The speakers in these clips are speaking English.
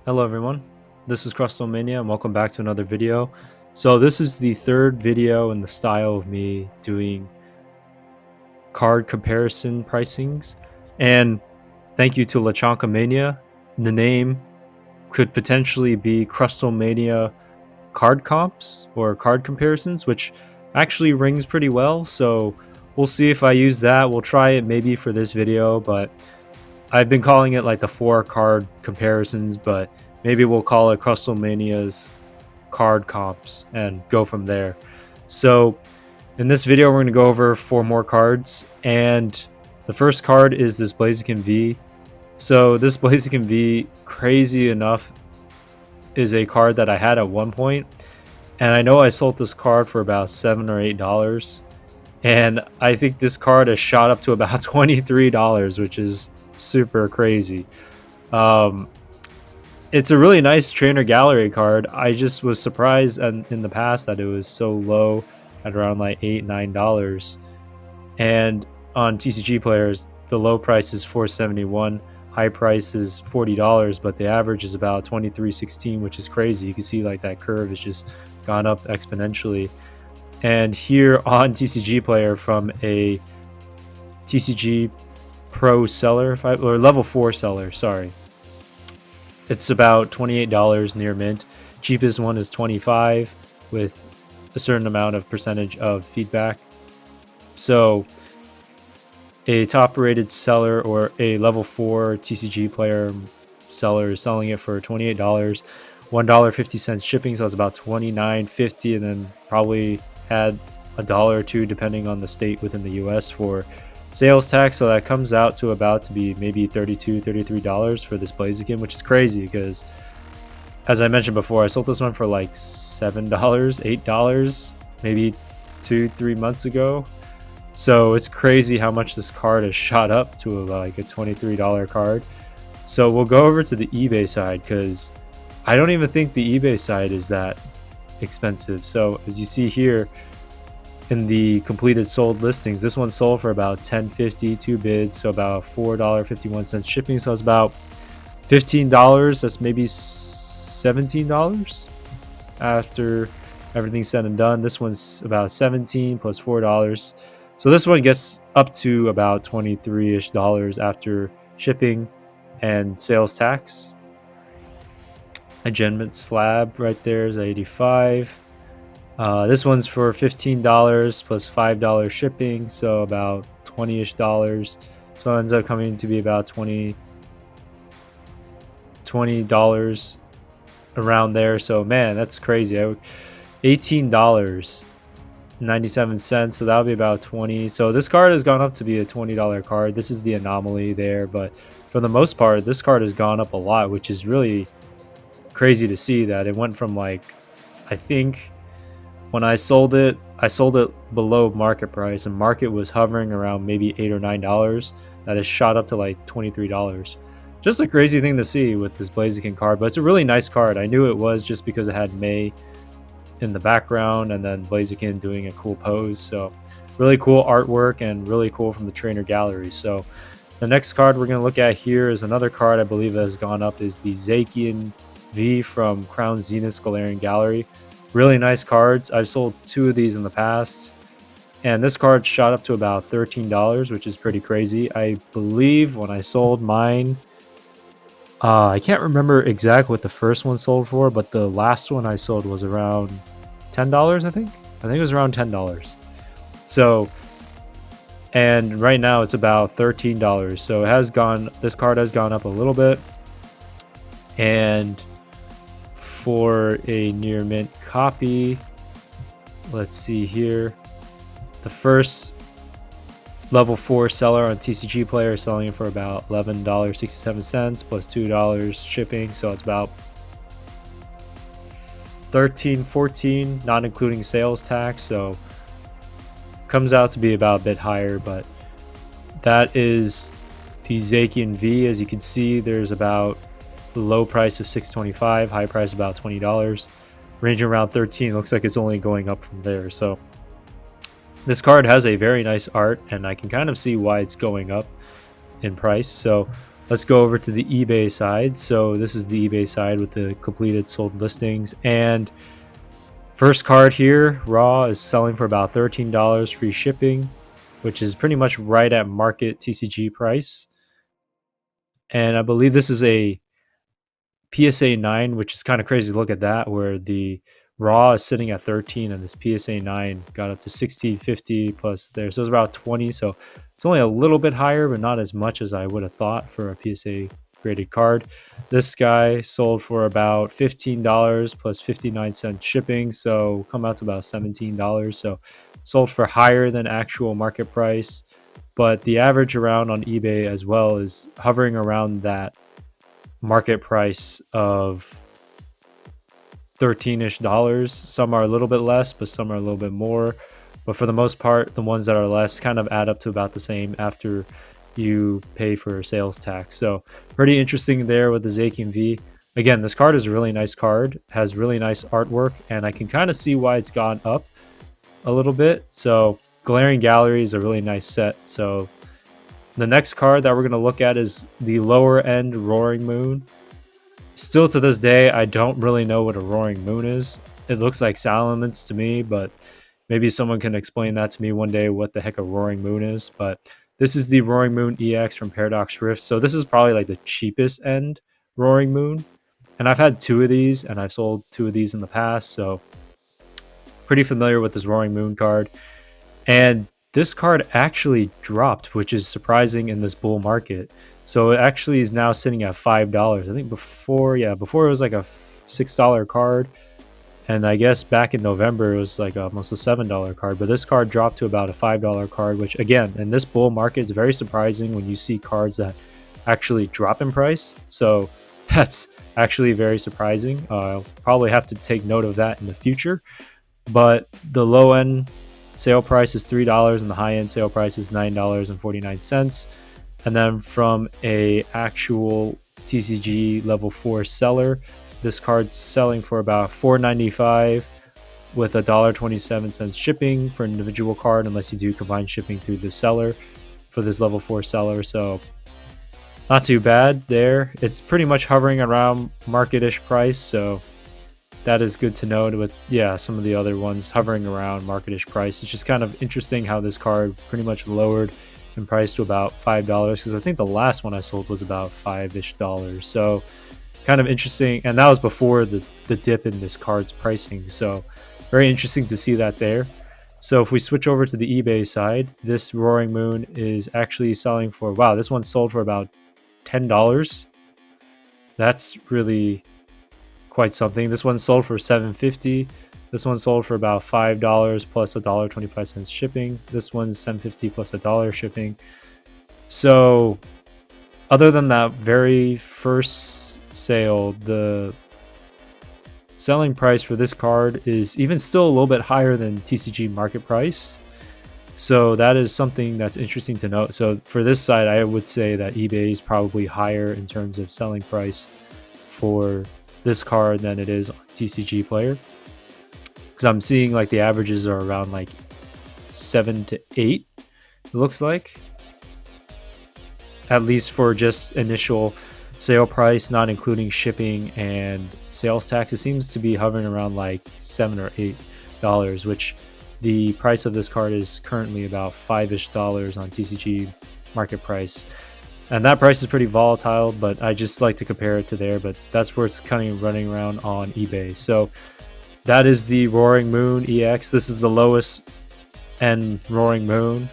Hello everyone, this is Crustlemania and welcome back to another video. So this is the third video in the style of me doing card comparison pricings, and thank you to Mania. The name could potentially be Crustlemania card comps or card comparisons, which actually rings pretty well, so we'll see if I use that. We'll try it maybe for this video, but I've been calling it like the 4 card comparisons, but maybe we'll call it Crustlemania's card comps and go from there. So in this video, we're going to go over 4 more cards, and the first card is this Blaziken V. So this Blaziken V, crazy enough, is a card that I had at one point, and I know I sold this card for about $7 or $8, and I think this card has shot up to about $23, which is super crazy. It's a really nice trainer gallery card. I just was surprised in the past that it was so low at around like $8-9, and on TCG players the low price is $471, high price is $40, but the average is about $23.16, which is crazy. You can see like that curve has just gone up exponentially. And here on TCG player, from a TCG Pro seller, or level 4 seller, sorry, it's about $28 near mint. Cheapest one is $25 with a certain amount of percentage of feedback. So a top rated seller or a level 4 TCG player seller is selling it for $28, $1.50 shipping, so it's about $29.50, and then probably add $1 or $2 depending on the state within the US for sales tax, so that comes out to about to be maybe $32-33 for this Blaziken, which is crazy because, as I mentioned before, I sold this one for like $7, $8 maybe 2-3 months ago. So it's crazy how much this card has shot up to like a $23 card. So we'll go over to the eBay side because I don't even think the eBay side is that expensive. So as you see here in the completed sold listings, this one sold for about $10.50, 2 bids, so about $4.51 shipping, so it's about $15. That's maybe $17 after everything's said and done. This one's about $17 plus $4, so this one gets up to about $23-ish after shipping and sales tax. A Genmint slab right there is $85. This one's for $15 plus $5 shipping, so about $20-ish. So it ends up coming to be about $20 around there. So man, that's crazy. $18.97, so that would be about 20. So this card has gone up to be a $20 card. This is the anomaly there, but for the most part, this card has gone up a lot, which is really crazy to see that it went from, like, I think when I sold it below market price, and market was hovering around maybe $8 or $9. That has shot up to like $23. Just a crazy thing to see with this Blaziken card, but it's a really nice card. I knew it was just because it had May in the background and then Blaziken doing a cool pose. So really cool artwork and really cool from the trainer gallery. So the next card we're going to look at here is another card I believe that has gone up, is the Zacian V from Crown Zenith's Galarian Gallery. Really nice cards. I've sold 2 of these in the past, and this card shot up to about $13, which is pretty crazy. I believe when I sold mine, I can't remember exactly what the first one sold for, but the last one I sold was around $10, I think it was around $10. So, and right now it's about $13, so this card has gone up a little bit. And for a near mint copy, let's see here, the first level 4 seller on TCG player is selling it for about $11.67 plus $2 shipping, so it's about $13-14, not including sales tax, so comes out to be about a bit higher. But that is the Zacian V. As you can see, there's about low price of $6.25, high price about $20, ranging around $13. Looks like it's only going up from there. So this card has a very nice art, and I can kind of see why it's going up in price. So let's go over to the eBay side. So this is the eBay side with the completed sold listings. And first card here, Raw, is selling for about $13 free shipping, which is pretty much right at market TCG price. And I believe this is a PSA 9, which is kind of crazy to look at that, where the Raw is sitting at 13 and this PSA 9 got up to 1650 plus there. So it's about 20. So it's only a little bit higher, but not as much as I would have thought for a PSA graded card. This guy sold for about $15 plus 59 cents shipping. So come out to about $17. So sold for higher than actual market price. But the average around on eBay as well is hovering around that market price of $13-ish. Some are a little bit less, but some are a little bit more. But for the most part, the ones that are less kind of add up to about the same after you pay for sales tax. So pretty interesting there with the Zacian V. Again, this card is a really nice card, has really nice artwork, and I can kind of see why it's gone up a little bit. So Galarian Gallery is a really nice set. So the next card that we're going to look at is the lower end Roaring Moon. Still to this day, I don't really know what a Roaring Moon is. It looks like Salamence to me, but maybe someone can explain that to me one day, what the heck a Roaring Moon is. But this is the Roaring Moon EX from Paradox Rift. So this is probably like the cheapest end Roaring Moon. And I've had 2 of these, and I've sold 2 of these in the past. So pretty familiar with this Roaring Moon card. And this card actually dropped, which is surprising in this bull market. So it actually is now sitting at $5. I think before it was like a $6 card. And I guess back in November, it was like almost a $7 card. But this card dropped to about a $5 card, which again, in this bull market, is very surprising when you see cards that actually drop in price. So that's actually very surprising. I'll probably have to take note of that in the future. But the low end sale price is $3 and the high end sale price is $9.49. And then from a actual TCG level 4 seller, this card's selling for about $4.95 with $1.27 shipping for an individual card, unless you do combined shipping through the seller for this level 4 seller. So not too bad there. It's pretty much hovering around market-ish price, so that is good to know. With some of the other ones hovering around market-ish price. It's just kind of interesting how this card pretty much lowered in price to about $5, because I think the last one I sold was about $5-ish. So kind of interesting, and that was before the dip in this card's pricing. So very interesting to see that there. So if we switch over to the eBay side, this Roaring Moon is actually selling for, wow, this one sold for about $10. That's really quite something. This one sold for $7.50. This one sold for about $5 plus $1.25 shipping. This one's $7.50 plus $1 shipping. So other than that very first sale, the selling price for this card is even still a little bit higher than TCG market price. So that is something that's interesting to note. So for this side, I would say that eBay is probably higher in terms of selling price for this card than it is on TCG Player, because I'm seeing like the averages are around like 7 to 8, it looks like, at least for just initial sale price, not including shipping and sales tax. It seems to be hovering around like $7 or $8, which the price of this card is currently about $5-ish on TCG market price. And that price is pretty volatile, but I just like to compare it to there. But that's where it's kind of running around on eBay. So that is the Roaring Moon EX. This is the lowest end Roaring Moon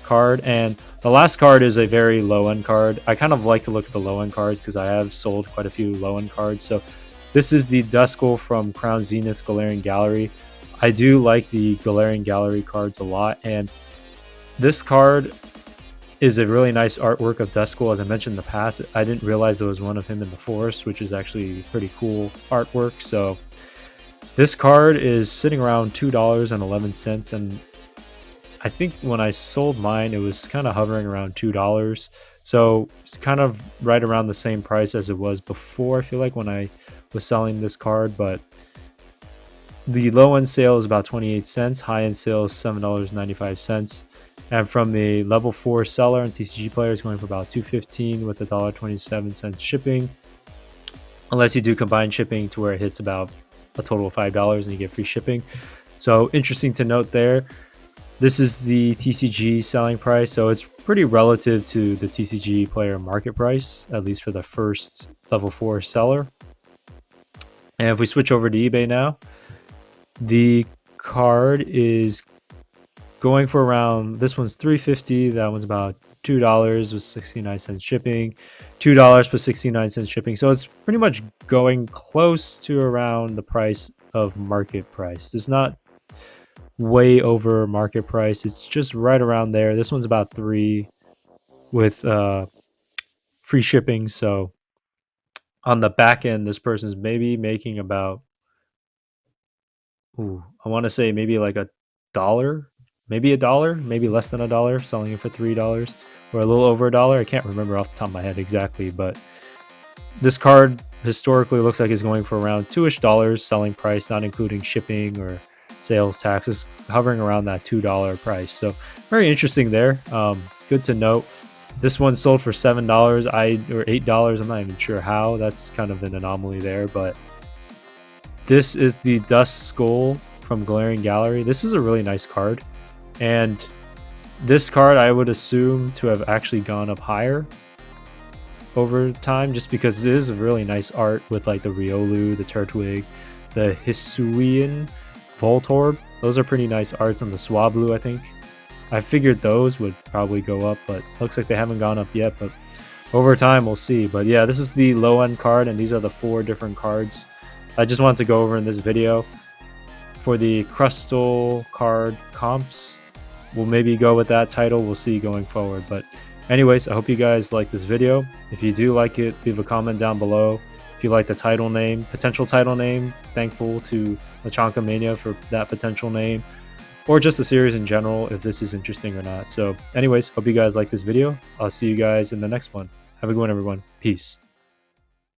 card. And the last card is a very low end card. I kind of like to look at the low end cards because I have sold quite a few low end cards. So this is the Duskull from Crown Zenith Galarian Gallery. I do like the Galarian Gallery cards a lot. And this card is a really nice artwork of Duskull. As I mentioned in the past, I didn't realize there was one of him in the forest, which is actually pretty cool artwork. So this card is sitting around $2.11, and I think when I sold mine, it was kind of hovering around $2. So it's kind of right around the same price as it was before, I feel like, when I was selling this card. But the low end sale is about 28 cents, high end sale is $7.95. And from a level 4 seller on TCG players, going for about $2.15 with $1.27 shipping. Unless you do combined shipping to where it hits about a total of $5 and you get free shipping. So interesting to note there. This is the TCG selling price, so it's pretty relative to the TCG player market price, at least for the first level 4 seller. And if we switch over to eBay now, the card is going for around, this one's $3.50, that one's about $2 with 69 cents shipping, $2 plus 69 cents shipping. So it's pretty much going close to around the price of market price. It's not way over market price. It's just right around there. This one's about $3 with free shipping. So on the back end, this person's maybe making about, I want to say maybe like $1, maybe $1, maybe less than $1, selling it for $3 or a little over $1. I can't remember off the top of my head exactly, but this card historically looks like it's going for around $2-ish selling price, not including shipping or sales taxes, hovering around that $2 price. So very interesting there. Good to note. This one sold for $7 or $8. I'm not even sure how. That's kind of an anomaly there, but this is the Duskull from Galarian Gallery. This is a really nice card, and this card I would assume to have actually gone up higher over time, just because it is a really nice art with like the Riolu, the Turtwig, the Hisuian Voltorb. Those are pretty nice arts, on the Swablu, I think. I figured those would probably go up, but looks like they haven't gone up yet, but over time we'll see. But yeah, this is the low end card, and these are the 4 different cards I just wanted to go over in this video. For the Crustle card comps, we'll maybe go with that title. We'll see going forward. But anyways, I hope you guys like this video. If you do like it, leave a comment down below. If you like the title name, potential title name, thankful to Crustlemania for that potential name, or just the series in general, if this is interesting or not. So anyways, hope you guys like this video. I'll see you guys in the next one. Have a good one, everyone. Peace.